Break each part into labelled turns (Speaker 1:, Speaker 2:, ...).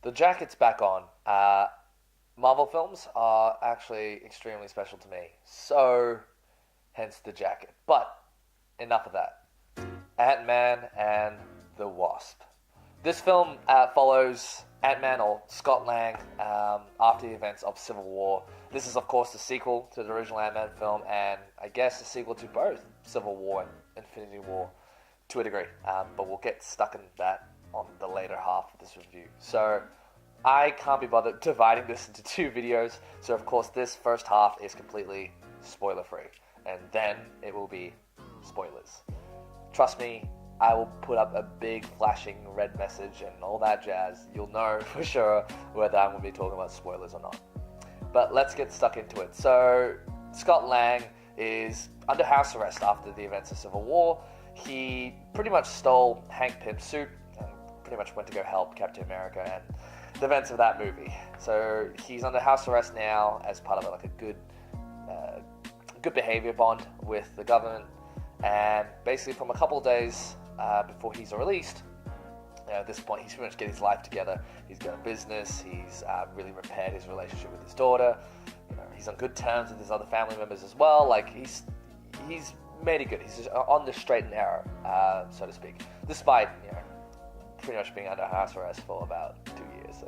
Speaker 1: The jacket's back on. Marvel films are actually extremely special to me. So, hence the jacket. But, enough of that. Ant-Man and the Wasp. This film follows Ant-Man, or Scott Lang, after the events of Civil War. This is, of course, the sequel to the original Ant-Man film, and I guess a sequel to both Civil War and Infinity War, to a degree. But we'll get stuck in that on the later half of this review. So, I can't be bothered dividing this into two videos, so of course this first half is completely spoiler-free, and then it will be spoilers. Trust me, I will put up a big flashing red message and all that jazz. You'll know for sure whether I'm going to be talking about spoilers or not. But let's get stuck into it. So, Scott Lang is under house arrest after the events of Civil War. He pretty much stole Hank Pym's suit and pretty much went to go help Captain America and the events of that movie. So he's under house arrest now as part of like a good behavior bond with the government. And basically from a couple of days before he's released, at this point he's pretty much getting his life together. He's got a business. He's really repaired his relationship with his daughter. He's on good terms with his other family members as well. Like he's made it good. He's just on the straight and narrow, so to speak, despite pretty much being under house arrest for about 2 years.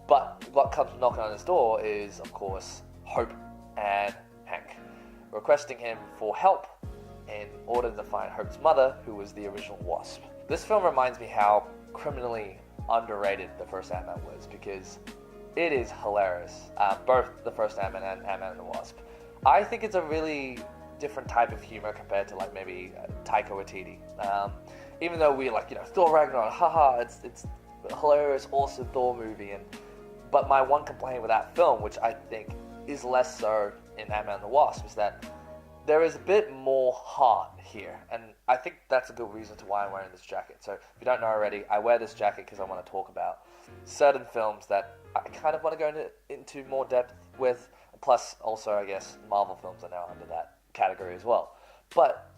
Speaker 1: But what comes knocking on his door is, of course, Hope and Hank, requesting him for help in order to find Hope's mother, who was the original Wasp. This film reminds me how criminally underrated the first Ant-Man was, because it is hilarious. Both the first Ant-Man and Ant-Man and the Wasp. I think it's a really different type of humor compared to like maybe Taika Waititi. Even though we Thor Ragnarok, haha, it's a hilarious, awesome Thor movie, but my one complaint with that film, which I think is less so in Ant-Man and the Wasp, is that there is a bit more heart here, and I think that's a good reason to why I'm wearing this jacket. So if you don't know already, I wear this jacket because I want to talk about certain films that I kind of want to go into more depth with, plus also I guess Marvel films are now under that category as well. But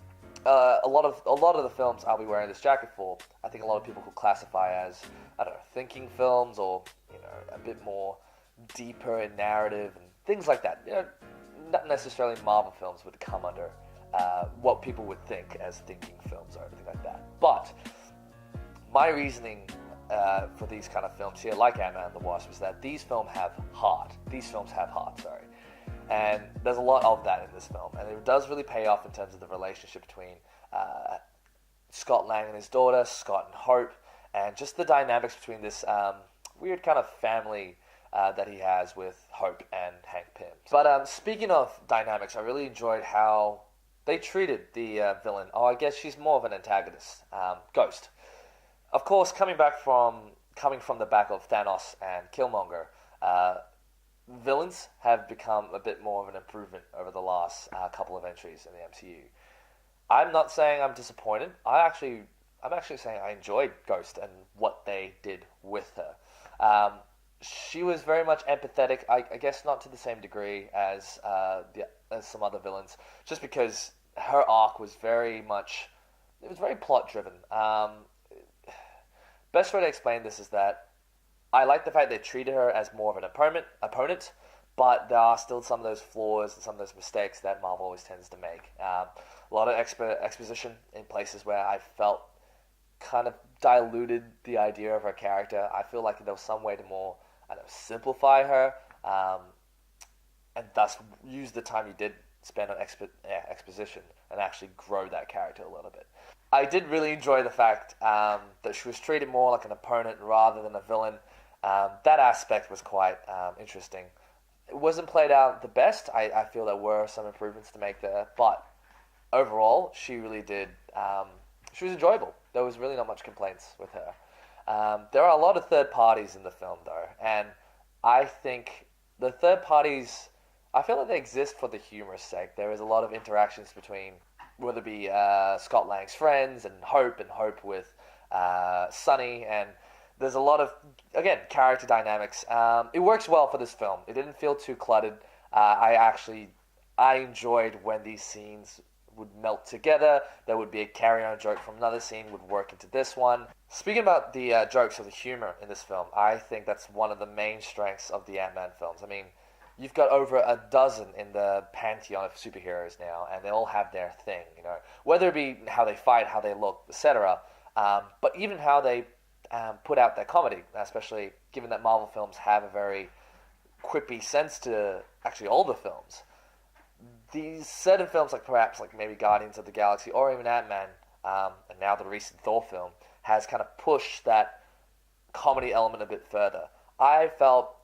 Speaker 1: a lot of the films I'll be wearing this jacket for, I think a lot of people could classify as, I don't know, thinking films, or a bit more deeper in narrative and things like that. Not necessarily Marvel films would come under what people would think as thinking films or everything like that. But my reasoning for these kind of films here, like Ant-Man and the Wasp, is that these films have heart. And there's a lot of that in this film, and it does really pay off in terms of the relationship between Scott Lang and his daughter, Scott and Hope, and just the dynamics between this weird kind of family that he has with Hope and Hank Pym. But speaking of dynamics, I really enjoyed how they treated the villain. I guess she's more of an antagonist, Ghost. Of course, coming from the back of Thanos and Killmonger, villains have become a bit more of an improvement over the last couple of entries in the MCU. I'm not saying I'm disappointed. I'm actually saying I enjoyed Ghost and what they did with her. She was very much empathetic. I guess not to the same degree as some other villains, just because her arc was very plot driven. Best way to explain this is that I like the fact they treated her as more of an opponent, but there are still some of those flaws and some of those mistakes that Marvel always tends to make. A lot of exposition in places where I felt kind of diluted the idea of her character. I feel like there was some way to more, simplify her, and thus use the time you did spend on exposition and actually grow that character a little bit. I did really enjoy the fact that she was treated more like an opponent rather than a villain. That aspect was quite interesting. It wasn't played out the best. I feel there were some improvements to make there, but overall, she really did. She was enjoyable. There was really not much complaints with her. There are a lot of third parties in the film, though, and I think the third parties, I feel like they exist for the humorous sake. There is a lot of interactions between, whether it be Scott Lang's friends and Hope with Sonny, and there's a lot of, again, character dynamics. It works well for this film. It didn't feel too cluttered. I enjoyed when these scenes would melt together. There would be a carry-on joke from another scene would work into this one. Speaking about the jokes or the humor in this film, I think that's one of the main strengths of the Ant-Man films. I mean, you've got over a dozen in the pantheon of superheroes now, and they all have their thing, you know, whether it be how they fight, how they look, etc., but even how they put out their comedy, especially given that Marvel films have a very quippy sense to actually all the films. These certain films, like perhaps like maybe Guardians of the Galaxy or even Ant-Man, and now the recent Thor film, has kind of pushed that comedy element a bit further. I felt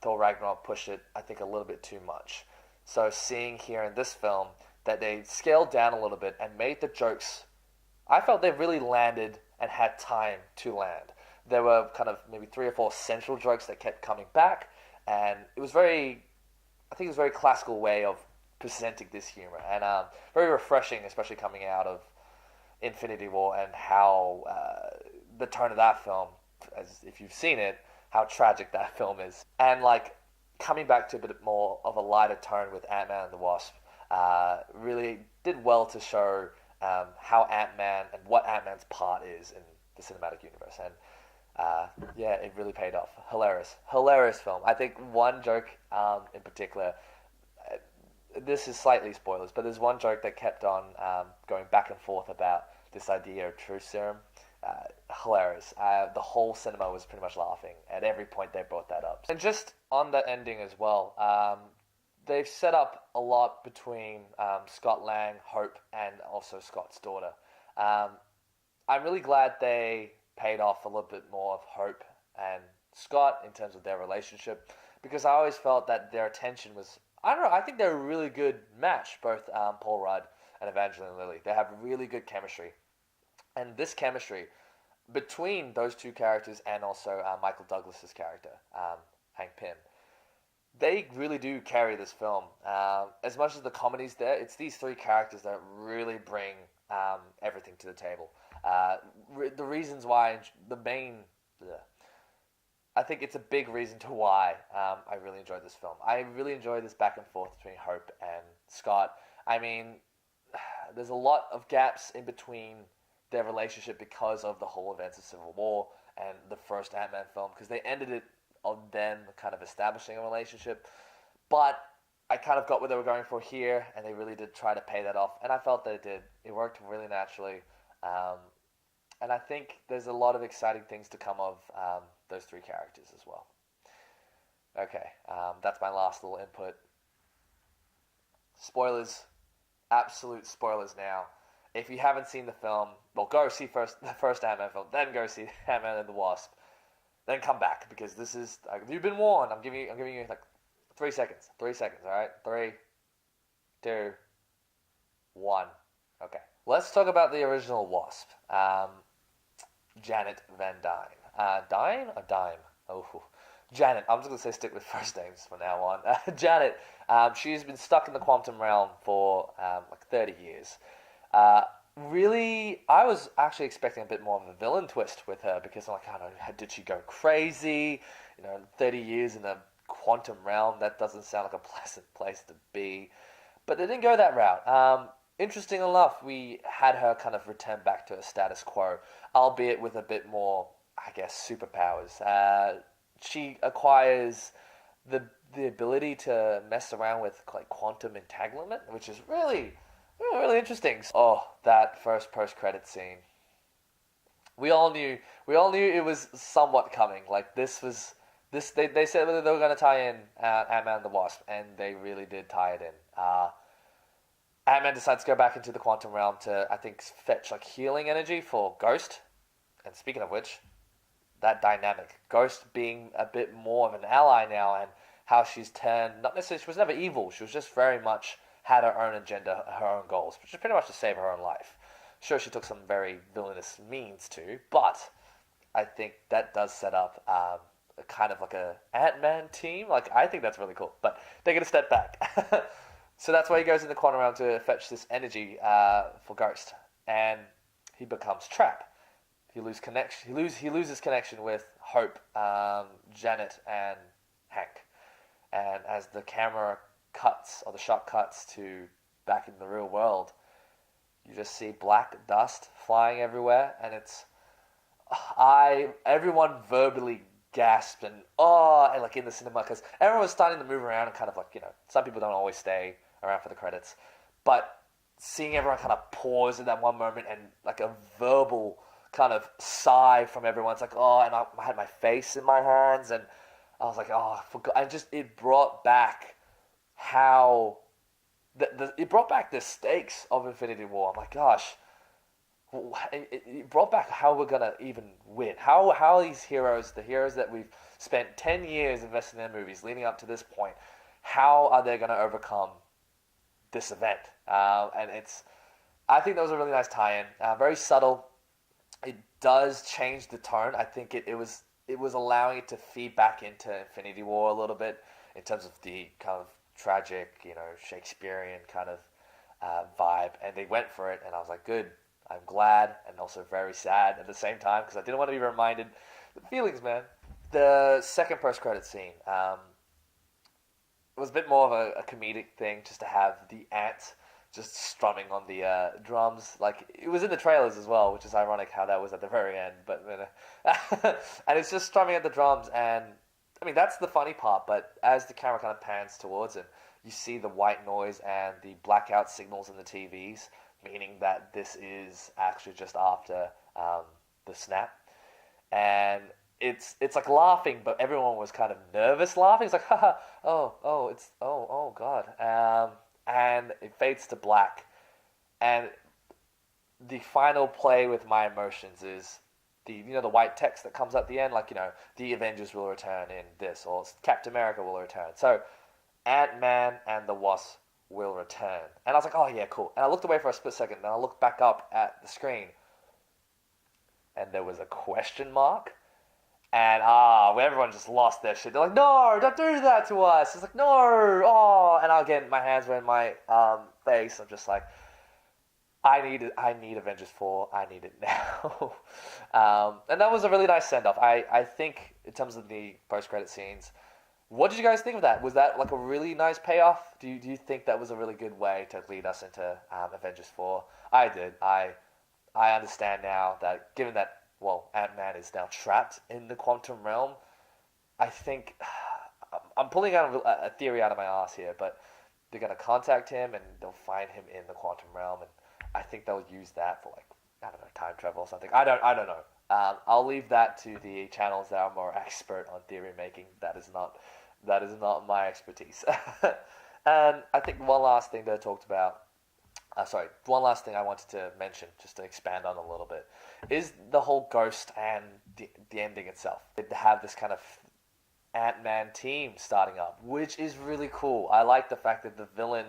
Speaker 1: Thor Ragnarok pushed it, I think, a little bit too much. So seeing here in this film that they scaled down a little bit and made the jokes, I felt they really landed and had time to land. There were kind of maybe 3 or 4 central jokes that kept coming back, and it was I think it was a very classical way of presenting this humor, and very refreshing, especially coming out of Infinity War and how the tone of that film, as if you've seen it, how tragic that film is. And like coming back to a bit more of a lighter tone with Ant-Man and the Wasp, really did well to show how Ant-Man and what Ant-Man's part is in the cinematic universe. And yeah, it really paid off. Hilarious film. I think one joke in particular, this is slightly spoilers, but there's one joke that kept on going back and forth about this idea of truth serum. Hilarious. The whole cinema was pretty much laughing at every point they brought that up. And just on that ending as well, they've set up a lot between Scott Lang, Hope, and also Scott's daughter. I'm really glad they paid off a little bit more of Hope and Scott in terms of their relationship, because I always felt that their attention was, I don't know, I think they're a really good match, both Paul Rudd and Evangeline Lilly. They have really good chemistry. And this chemistry between those two characters and also Michael Douglas's character, Hank Pym, they really do carry this film. As much as the comedy's there, it's these 3 characters that really bring everything to the table. The reasons why, I think it's a big reason to why I really enjoyed this film. I really enjoyed this back and forth between Hope and Scott. I mean, there's a lot of gaps in between their relationship because of the whole events of Civil War and the first Ant-Man film, because they ended it on them kind of establishing a relationship. But I kind of got what they were going for here, and they really did try to pay that off, and I felt that it did. It worked really naturally. And I think there's a lot of exciting things to come of those 3 characters as well. Okay, that's my last little input. Spoilers. Absolute spoilers now. If you haven't seen the film, well, go see the first Ant-Man film, then go see Ant-Man and the Wasp, then come back, because this is, you've been warned. I'm giving you like 3 seconds. 3 seconds, all right? 3, 2, 1. Okay. Let's talk about the original Wasp. Janet Van Dyne. Dyne or Dime? Oh, Janet. I'm just going to say stick with first names from now on. Janet, she's been stuck in the quantum realm for like 30 years. Really, I was actually expecting a bit more of a villain twist with her, because I'm like, I don't know, did she go crazy? 30 years in the quantum realm, that doesn't sound like a pleasant place to be. But they didn't go that route. Interesting enough, we had her kind of return back to a status quo, albeit with a bit more, I guess, superpowers. She acquires the ability to mess around with like quantum entanglement, which is really interesting. Oh, that first post-credit scene. We all knew it was somewhat coming. Like they said that they were going to tie in Ant-Man and the Wasp, and they really did tie it in. Ant-Man decides to go back into the quantum realm to, I think, fetch like healing energy for Ghost. And speaking of which, that dynamic, Ghost being a bit more of an ally now, and how she's turned, not necessarily, she was never evil, she was just very much had her own agenda, her own goals, which is pretty much to save her own life. Sure, she took some very villainous means too, but I think that does set up a kind of like a Ant-Man team. Like, I think that's really cool, but they're going to step back. So that's why he goes in the quantum realm to fetch this energy for Ghost, and he becomes trapped. He loses connection. He loses connection with Hope, Janet, and Hank. And as the camera cuts, or the shot cuts to back in the real world, you just see black dust flying everywhere, and everyone verbally gasped and like in the cinema, because everyone was starting to move around and kind of like, some people don't always stay around for the credits, but seeing everyone kind of pause in that one moment and like a verbal kind of sigh from everyone. It's like, and I had my face in my hands, and I was like, I forgot. And just, it brought back how it brought back the stakes of Infinity War. I'm like, gosh, it brought back how we're gonna even win. How these heroes, the heroes that we've spent 10 years investing in their movies leading up to this point, how are they gonna overcome this event? And I think that was a really nice tie-in. Very subtle. It does change the tone. I think it was allowing it to feed back into Infinity War a little bit in terms of the kind of tragic, Shakespearean kind of vibe, and they went for it, and I was like, good. I'm glad and also very sad at the same time, because I didn't want to be reminded the feelings, man. The second post-credit scene was a bit more of a comedic thing, just to have the ant just strumming on the drums. Like, it was in the trailers as well, which is ironic how that was at the very end. But and it's just strumming at the drums, and I mean, that's the funny part. But as the camera kind of pans towards him, you see the white noise and the blackout signals in the TVs, meaning that this is actually just after the snap. And it's like laughing, but everyone was kind of nervous laughing. It's like, haha, oh god. And it fades to black. And the final play with my emotions is the white text that comes at the end, like, the Avengers will return in this, or Captain America will return. So Ant-Man and the Wasp will return. And I was like, oh yeah, cool. And I looked away for a split second, and I looked back up at the screen, and there was a question mark. And everyone just lost their shit. They're like, no, don't do that to us. It's like, no, and again, my hands were in my face. I'm just like, I need Avengers 4. I need it now. And that was a really nice send-off. I think, in terms of the post-credit scenes, what did you guys think of that? Was that like a really nice payoff? Do you think that was a really good way to lead us into Avengers 4? I did. I understand now that, given that, Ant-Man is now trapped in the quantum realm, I think, I'm pulling out a theory out of my ass here, but they're going to contact him and they'll find him in the quantum realm, and I think they'll use that for, like, I don't know, time travel or something. I don't know. I'll leave that to the channels that are more expert on theory making. That is not my expertise. And I think one last thing one last thing I wanted to mention, just to expand on a little bit, is the whole ghost and the ending itself. To have this kind of Ant-Man team starting up, which is really cool. I like the fact that the villain,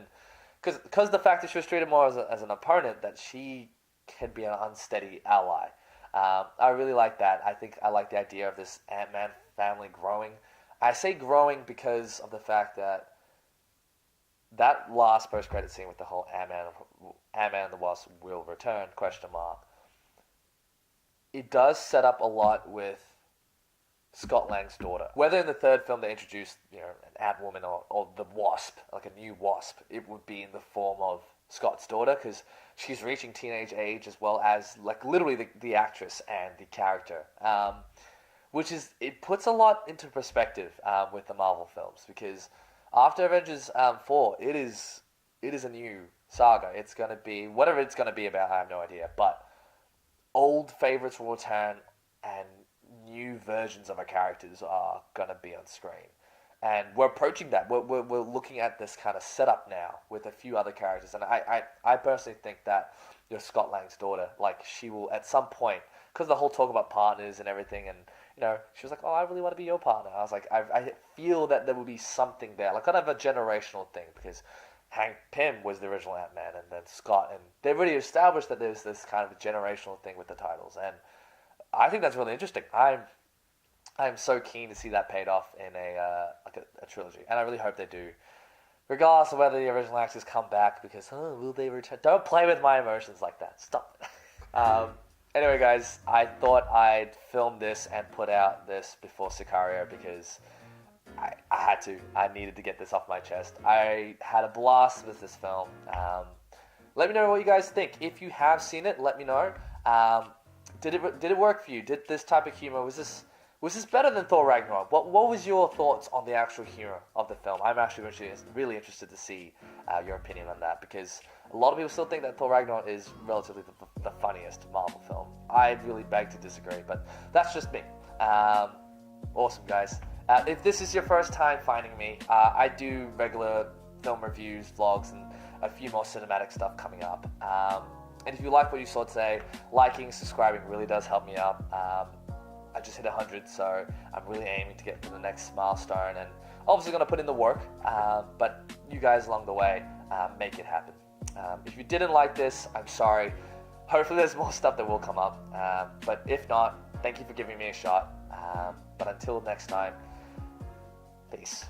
Speaker 1: because the fact that she was treated more as an opponent, that she can be an unsteady ally. I really like that. I think I like the idea of this Ant-Man family growing. I say growing because of the fact that last post-credit scene with the whole Ant-Man and the Wasp will return, ? It does set up a lot with Scott Lang's daughter. Whether in the third film they introduced, an Ant-Woman or the Wasp, like a new Wasp, it would be in the form of Scott's daughter, because she's reaching teenage age, as well as, like, literally the actress and the character. It puts a lot into perspective with the Marvel films, because after Avengers 4, it is a new saga. It's going to be, whatever it's going to be about, I have no idea, but old favorites will return, and new versions of our characters are going to be on screen. And we're approaching that. We're looking at this kind of setup now with a few other characters. And I personally think that Scott Lang's daughter, like, she will at some point, because the whole talk about partners and everything, and she was like, I really want to be your partner. I was like, I feel that there will be something there, like kind of a generational thing, because Hank Pym was the original Ant-Man, and then Scott, and they've already established that there's this kind of generational thing with the titles, and I think that's really interesting. I'm so keen to see that paid off in a trilogy, and I really hope they do, regardless of whether the original actors come back, because will they return? Don't play with my emotions like that. Stop. Anyway, guys, I thought I'd film this and put out this before Sicario, because I had to. I needed to get this off my chest. I had a blast with this film. Let me know what you guys think. If you have seen it, let me know. Did it work for you? Did this type of humor, was this better than Thor Ragnarok? What was your thoughts on the actual humor of the film? I'm actually really interested to see your opinion on that, because a lot of people still think that Thor Ragnarok is relatively the funniest Marvel film. I really beg to disagree, but that's just me. Awesome, guys. If this is your first time finding me, I do regular film reviews, vlogs, and a few more cinematic stuff coming up. And if you like what you saw today, liking, subscribing really does help me out. I just hit 100, so I'm really aiming to get to the next milestone, and obviously going to put in the work, but you guys along the way make it happen. If you didn't like this, I'm sorry. Hopefully there's more stuff that will come up, but if not, thank you for giving me a shot. But until next time, peace.